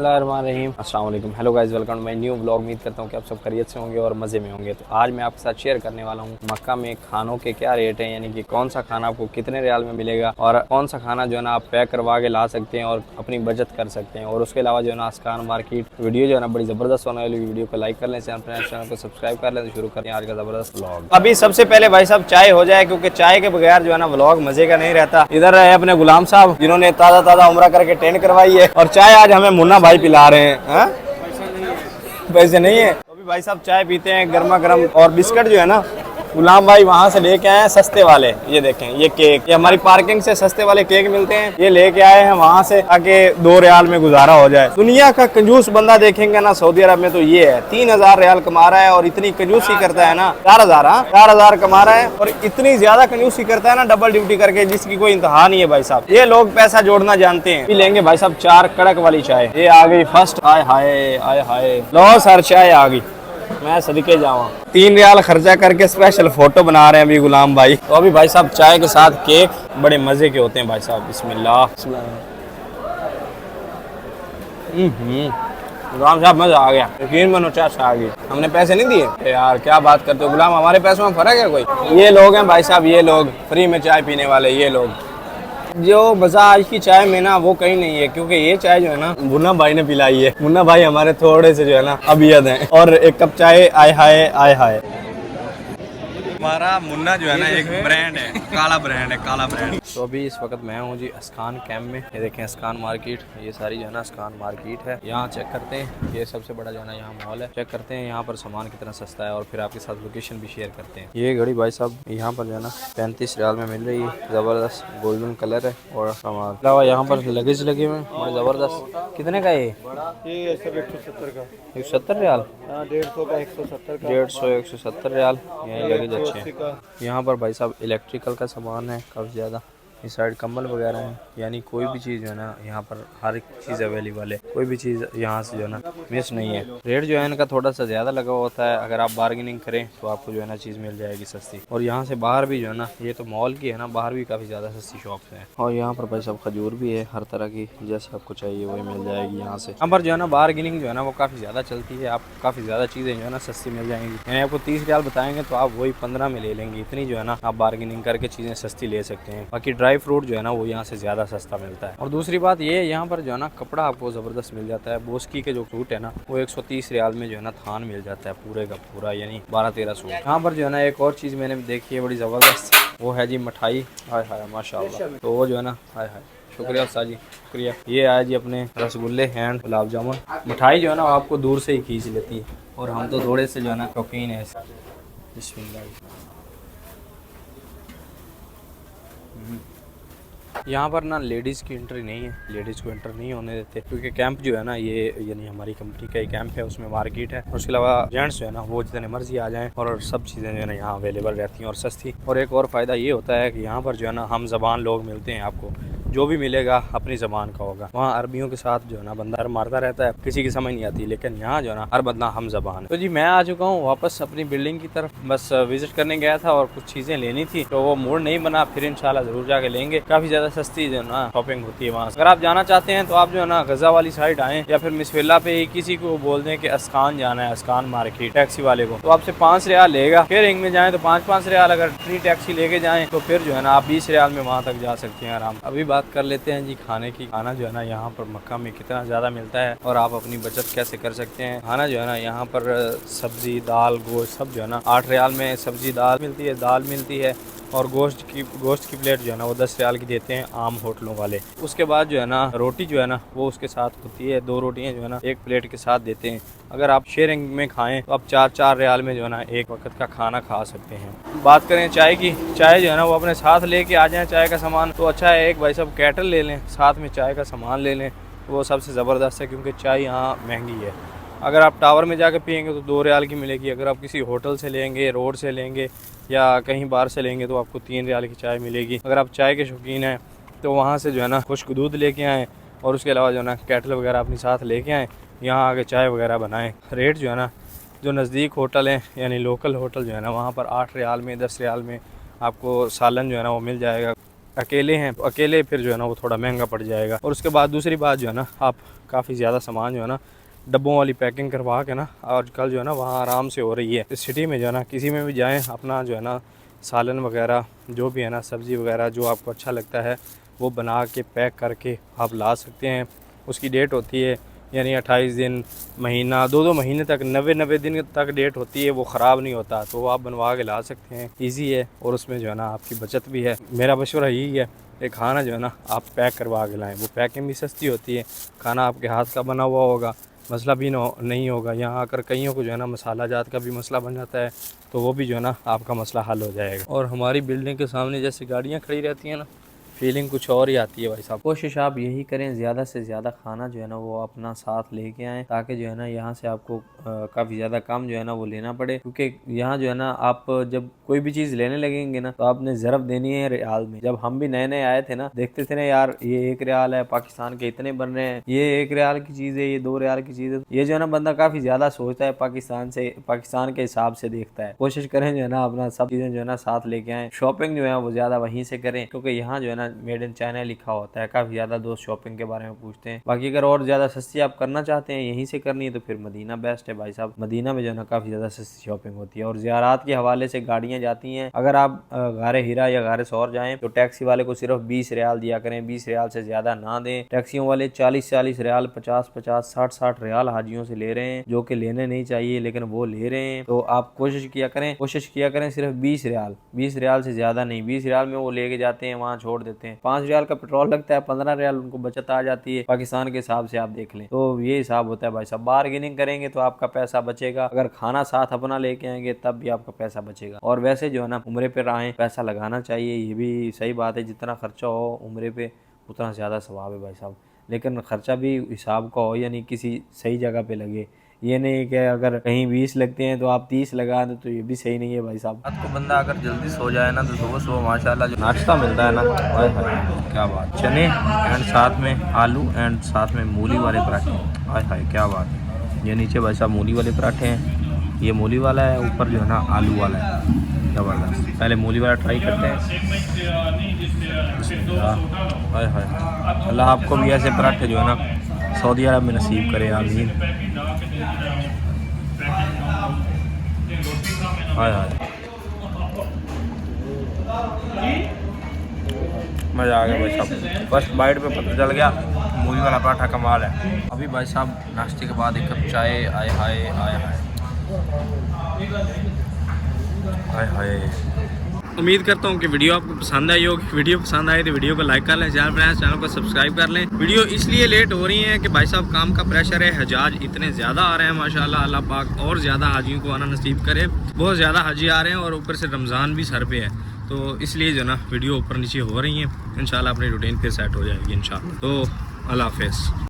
रहीम अस्सलाम वालेकुम। Hello guys, welcome to my new blog. उम्मीद करता हूँ कि आप सब खैरियत से होंगे और मज़े में होंगे। तो आज मैं आपके साथ शेयर करने वाला हूँ मक्का में खानों के क्या रेट हैं, यानी कि कौन सा खाना आपको कितने रियाल में मिलेगा और कौन सा खाना जो है ना आप पैक करवा के ला सकते हैं और अपनी बचत कर सकते हैं। और उसके अलावा जो है ना अस्कान मार्केट वीडियो जो है ना बड़ी ज़बरदस्त होने वाली वीडियो को लाइक कर लें, चैनल को सब्सक्राइब कर लें। तो शुरू करें आज का ज़बरदस्त ब्लॉग। अभी सबसे पहले भाई साहब चाय हो जाए, क्योंकि चाय के बगैर जो है ना ब्लॉग मजे का नहीं रहता। इधर है अपने गुलाम साहब जिन्होंने ताज़ा ताज़ा उम्रा करके टेंट करवाई है, और चाय आज हमें मुन्ना भाई पिला रहे हैं। पैसे नहीं है तो अभी भाई साहब चाय पीते हैं गर्मा गर्म। और बिस्किट जो है ना गुलाम भाई वहाँ से लेके आए हैं सस्ते वाले। ये देखें, ये केक, ये हमारी पार्किंग से सस्ते वाले केक मिलते हैं, ये लेके आए हैं वहाँ से ताकि 2 रियाल में गुजारा हो जाए। दुनिया का कंजूस बंदा देखेंगे ना सऊदी अरब में तो ये है। 3000 रियाल कमा रहा है और इतनी कंजूसी करता है ना। 4000 कमा रहा है और इतनी ज्यादा कंजूसी करता है ना, डबल ड्यूटी करके, जिसकी कोई इंतहा नहीं है भाई साहब। ये लोग पैसा जोड़ना जानते हैं। लेंगे भाई साहब 4 कड़क वाली चाय। ये आ गई फर्स्ट। आय हाय आय हाय, लो सर चाय आ गई। मैं सदके जाऊँ। 3 रियाल खर्चा करके स्पेशल फोटो बना रहे हैं अभी गुलाम भाई। तो अभी भाई साहब चाय के साथ केक बड़े मजे के होते हैं भाई साहब। बिस्मिल्लाह। गुलाम साहब मजा आ गया, यकीन मानो चाय आ गई। हमने पैसे नहीं दिए यार, क्या बात करते हो गुलाम, हमारे पैसों में फर्क है कोई? ये लोग हैं भाई साहब, ये लोग फ्री में चाय पीने वाले। ये लोग जो मजा आज की चाय में ना वो कहीं नहीं है, क्योंकि ये चाय जो है ना मुन्ना भाई ने पिलाई है। मुन्ना भाई हमारे थोड़े से जो है ना अबियत हैं। और एक कप चाय आय हाय आय हाय। हमारा मुन्ना जो है ना एक ब्रांड है, काला ब्रांड है, काला ब्रांड। तो अभी इस वक्त मैं हूँ जी अस्कान कैंप में। ये देखें अस्कान मार्केट, ये सारी जो है ना अस्कान मार्केट है। यहाँ चेक करते हैं, ये सबसे बड़ा जो है ना यहाँ मॉल है। चेक करते हैं यहाँ पर सामान कितना सस्ता है और फिर आपके साथ लोकेशन भी शेयर करते हैं। ये घड़ी भाई साहब यहाँ पर जो है ना 35 रियाल में मिल रही है। जबरदस्त गोल्डन कलर है। और सामान अलावा यहाँ पर लगेज लगे हुए हैं बड़े जबरदस्त। कितने का ये सब 170 का। 170 रियाल। 150 का 170 का। 150 170 रियाल। यही लगेज अच्छे हैं। यहाँ पर भाई साहब इलेक्ट्रिकल का सामान है काफ़ी ज़्यादा। इस साइड कंबल वगैरह हैं, यानी कोई भी चीज़ जो है ना यहाँ पर हर एक चीज़ अवेलेबल है। कोई भी चीज़ यहाँ से जो है ना मिस नहीं है। रेट जो है इनका थोड़ा सा ज़्यादा लगा होता है, अगर आप बार्गेनिंग करें तो आपको जो है ना चीज़ मिल जाएगी सस्ती। और यहाँ से बाहर भी जो है ना, ये तो मॉल की है ना, बाहर भी काफ़ी ज़्यादा सस्ती शॉप्स हैं। और यहाँ पर भाई साहब खजूर भी है हर तरह की, जैसे आपको चाहिए वही मिल जाएगी यहाँ से। यहाँ पर जो है ना बार्गेनिंग जो है ना वो काफ़ी ज़्यादा चलती है। आप काफ़ी ज़्यादा चीज़ें जो है ना सस्ती मिल जाएंगी। यानी आपको 30 रियाल बताएंगे तो आप वही 15 में ले लेंगे। इतनी जो है ना आप बार्गेनिंग करके चीज़ें सस्ती ले सकते हैं। बाकी ड्राई फ्रूट जो है ना वो यहाँ से ज़्यादा सस्ता मिलता है। और दूसरी बात ये, यहाँ पर जो है ना कपड़ा आपको ज़बरदस्त मिल जाता है। बोस्की के जो सूट है ना वो 130 रियाल में जो है ना थान मिल जाता है पूरे का पूरा, यानी 12-13 सूट। यहाँ पर जो है ना एक और चीज़ मैंने देखी है बड़ी ज़बरदस्त, वो है जी मिठाई। हाय हाय माशाल्लाह। तो वो जो है ना हाय हाय, शुक्रिया उस्ताद जी, शुक्रिया। ये आया जी अपने रसगुल्ले एंड गुलाब जामुन। मिठाई जो है ना आपको दूर से ही खींच लेती है, और हम तो थोड़े से जो है ना शौकीन है। बिस्मिल्लाह। यहाँ पर ना लेडीज़ की एंट्री नहीं है, लेडीज़ को एंटर नहीं होने देते, क्योंकि कैंप जो है ना ये यानी हमारी कंपनी का ही कैंप है, उसमें मार्केट है। और उसके अलावा जेंट्स जो है ना वो जितने मर्जी आ जाएं, और सब चीज़ें जो है ना यहाँ अवेलेबल रहती हैं और सस्ती। और एक और फ़ायदा ये होता है कि यहाँ पर जो है ना हम ज़बान लोग मिलते हैं। आपको जो भी मिलेगा अपनी ज़बान का होगा। वहाँ अरबियों के साथ जो है ना बंदा मारता रहता है, किसी की समझ नहीं आती, लेकिन यहाँ जो है ना हर बंदा हम ज़बान है। तो जी मैं आ चुका हूँ वापस अपनी बिल्डिंग की तरफ। बस विजिट करने गया था और कुछ चीज़ें लेनी थी, तो वो मूड नहीं बना, फिर इंशाल्लाह ज़रूर जाके लेंगे। काफ़ी ज़्यादा सस्ती जो है ना शॉपिंग होती है वहाँ से। अगर आप जाना चाहते हैं तो आप जो है ना गजा वाली साइड आएँ, या फिर मिसफिल्ला पे ही किसी को बोल दें कि अस्कान जाना है, अस्कान मार्केट, टैक्सी वाले को, तो आपसे 5 रियाल लेगा। शेयरिंग में जाएँ तो 5-5 रियाल, अगर फ्री टैक्सी लेके जाएँ तो फिर जो है ना आप 20 रियाल में वहाँ तक जा सकते हैं आराम। अभी बात कर लेते हैं जी खाने की। खाना जो है ना यहाँ पर मक्का में कितना ज़्यादा मिलता है और आप अपनी बचत कैसे कर सकते हैं। खाना जो है ना यहाँ पर सब्जी दाल गोश्त सब जो है ना 8 रियाल में सब्जी दाल मिलती है, दाल मिलती है। और गोश्त की प्लेट जो है ना वो 10 रियाल की देते हैं आम होटलों वाले। उसके बाद जो है ना रोटी जो है ना वो उसके साथ होती है, 2 रोटियां जो है ना एक प्लेट के साथ देते हैं। अगर आप शेयरिंग में खाएं तो आप 4-4 रियाल में जो है ना एक वक्त का खाना खा सकते हैं। बात करें चाय की, चाय जो है ना वो अपने साथ लेके आ जाएं। चाय का सामान तो अच्छा है, एक भाई साहब कैटल ले लें, साथ में चाय का सामान ले लें, वो सबसे ज़बरदस्त है, क्योंकि चाय यहाँ महंगी है। अगर आप टावर में जाकर पियेंगे तो 2 रियाल की मिलेगी। अगर आप किसी होटल से लेंगे, रोड से लेंगे या कहीं बाहर से लेंगे तो आपको 3 रियाल की चाय मिलेगी। अगर आप चाय के शौकीन हैं तो वहाँ से जो है ना खुश्क दूध लेके आएँ, और उसके अलावा जो है ना कैटल वगैरह अपने साथ लेके आएँ, यहाँ आके चाय वगैरह बनाएँ। रेट जो है ना जो नज़दीक होटल हैं यानी लोकल होटल जो है ना वहाँ पर 8 रियाल में 10 रियाल में आपको सालन जो है ना वो मिल जाएगा। अकेले हैं तो अकेले फिर जो है ना वो थोड़ा महंगा पड़ जाएगा। और उसके बाद दूसरी बात जो है ना, आप काफ़ी ज़्यादा सामान जो है ना डब्बों वाली पैकिंग करवा के ना आजकल जो है ना वहाँ आराम से हो रही है। इस सिटी में जो है ना किसी में भी जाएँ, अपना जो है ना सालन वगैरह जो भी है ना सब्ज़ी वगैरह जो आपको अच्छा लगता है वो बना के पैक करके आप ला सकते हैं। उसकी डेट होती है यानी 28 दिन, महीना, 2 महीने तक, 90 दिन तक डेट होती है, वो ख़राब नहीं होता, तो वो आप बनवा के ला सकते हैं। ईजी है और उसमें जो है ना आपकी बचत भी है। मेरा मशवरा यही है कि खाना जो है ना आप पैक करवा के लाएँ, वो पैकिंग भी सस्ती होती है, खाना आपके हाथ का बना हुआ होगा, मसला भी नहीं होगा। यहाँ आकर कईयों को जो है ना मसाला जात का भी मसला बन जाता है, तो वो भी जो है ना आपका मसला हल हो जाएगा। और हमारी बिल्डिंग के सामने जैसे गाड़ियाँ खड़ी रहती हैं ना, फीलिंग कुछ और ही आती है भाई साहब। कोशिश आप यही करें ज़्यादा से ज़्यादा खाना जो है ना वो अपना साथ लेके आएँ, ताकि जो है ना यहाँ से आपको काफ़ी ज़्यादा कम जो है ना वो लेना पड़े। क्योंकि यहाँ जो है ना आप जब कोई भी चीज़ लेने लगेंगे ना तो आपने ज़रब देनी है रियाल में। जब हम भी नए नए आए थे ना, देखते थे ना यार ये 1 रियाल है, पाकिस्तान के इतने बन रहे हैं, ये 1 रियाल की चीज़ है, ये 2 रियाल की चीज़ है। ये जो है ना बंदा काफ़ी ज़्यादा सोचता है, पाकिस्तान के हिसाब से देखता है। कोशिश करें जो है ना अपना सब चीज़ें जो है ना साथ लेके आएँ। शॉपिंग जो है वो ज़्यादा वहीं से करें, क्योंकि यहाँ जो है ना मेड इन चाइना लिखा होता है। काफ़ी ज़्यादा दोस्त शॉपिंग के बारे में पूछते हैं। बाकी अगर और ज़्यादा सस्ती आप करना चाहते हैं, यहीं से करनी है, तो फिर मदीना बेस्ट है भाई साहब। मदीना में जो है ना काफ़ी ज़्यादा सस्ती शॉपिंग होती है और ज़ियारात के हवाले से गाड़ियाँ जाती हैं। अगर आप गारे हीरा या गारे सौर जाएँ तो टैक्सी वाले को सिर्फ 20 रियाल दिया करें, 20 रियाल से ज़्यादा ना दें। टैक्सियों वाले 40 रियाल, 50 60 रियाल हाजियों से ले रहे हैं, जो कि लेने नहीं चाहिए लेकिन वो ले रहे हैं। तो आप कोशिश किया करें सिर्फ 20 रियाल से ज़्यादा नहीं। 20 रियाल में वो लेके जाते हैं, वहाँ छोड़ देते हैं। 5 रियाल का पेट्रोल लगता है, 15 रियाल उनको बचत आ जाती है। पाकिस्तान के हिसाब से आप देख लें तो ये हिसाब होता है भाई साहब। बार्गेनिंग करेंगे तो आपका पैसा बचेगा, अगर खाना साथ अपना लेके आएंगे तब भी आपका पैसा बचेगा। और वैसे जो है ना उम्रे पे आए पैसा लगाना चाहिए, ये भी सही बात है। जितना खर्चा हो उम्रे पे उतना ज़्यादा सवाब है भाई साहब, लेकिन खर्चा भी हिसाब का हो, यानी किसी सही जगह पे लगे। ये नहीं कि अगर कहीं 20 लगते हैं तो आप 30 लगा दें, तो ये भी सही नहीं है भाई साहब। रात को बंदा अगर जल्दी सो जाए ना तो सुबह माशाल्लाह जो नाश्ता मिलता है ना, क्या बात, चने एंड साथ में आलू एंड साथ में मूली वाले पराठे, हाय हाय क्या बात है। ये नीचे भाई साहब मूली वाले पराठे हैं, ये मूली वाला है, ऊपर जो है ना आलू वाला है, ज़बरदस्त। पहले मूली वाला ट्राई करते हैं। हाय हाय, अल्लाह आपको भी ऐसे पराठे जो है ना सऊदी अरब में नसीब करे, आमीन। हाय हाय, मज़ा आ गया भाई साहब। फर्स्ट बाइट पे पता चल गया मूली वाला पराठा कमाल है। अभी भाई साहब नाश्ते के बाद एक कप चाय, आय हाय आय हाय हाय हाय। उम्मीद करता हूँ कि वीडियो आपको पसंद आई होगी। वीडियो पसंद आए तो वीडियो को लाइक कर लें, चैनल को सब्सक्राइब कर लें। वीडियो इसलिए लेट हो रही है कि भाई साहब काम का प्रेशर है, हजाज इतने ज़्यादा आ रहे हैं माशाल्लाह, अल्लाह पाक और ज़्यादा हाजियों को आना नसीब करे। बहुत ज़्यादा हाजी आ रहे हैं और ऊपर से रमज़ान भी सर पे है, तो इसलिए जो ना वीडियो ऊपर नीचे हो रही हैं। इंशाल्लाह अपनी रूटीन फिर सेट हो जाएगी इंशाल्लाह। तो अल्लाह हाफ़िज़।